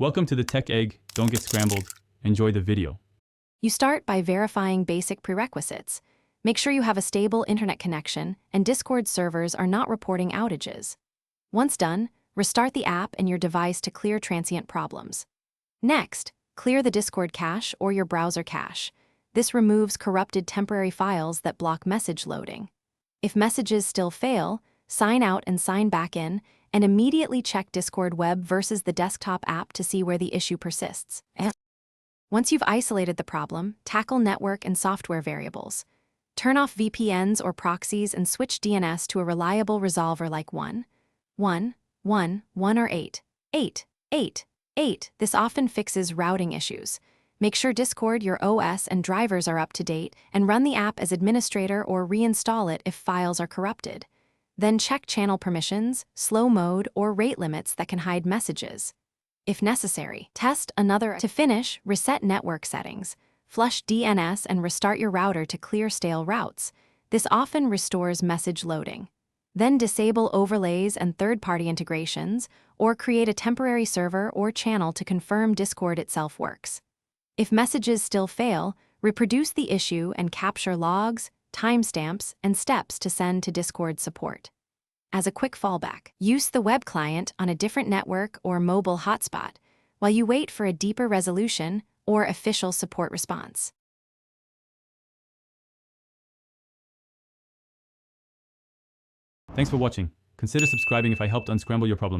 Welcome to the Tech Egg. Don't get scrambled. Enjoy the video. You start by verifying basic prerequisites. Make sure you have a stable internet connection and Discord servers are not reporting outages. Once done, restart the app and your device to clear transient problems. Next, clear the Discord cache or your browser cache. This removes corrupted temporary files that block message loading. If messages still fail, sign out and sign back in, and immediately check Discord web versus the desktop app to see where the issue persists. Once you've isolated the problem, tackle network and software variables. Turn off VPNs or proxies and switch DNS to a reliable resolver like 1, 1, 1, 1 or 8, 8, 8, 8. This often fixes routing issues. Make sure Discord, your OS, and drivers are up to date, and run the app as administrator or reinstall it if files are corrupted. Then check channel permissions, slow mode, or rate limits that can hide messages. If necessary, test another. To finish, reset network settings. Flush DNS and restart your router to clear stale routes. This often restores message loading. Then disable overlays and third-party integrations, or create a temporary server or channel to confirm Discord itself works. If messages still fail, reproduce the issue and capture logs, timestamps, and steps to send to Discord support. As a quick fallback, use the web client on a different network or mobile hotspot while you wait for a deeper resolution or official support response. Thanks for watching. Consider subscribing if I helped unscramble your problems.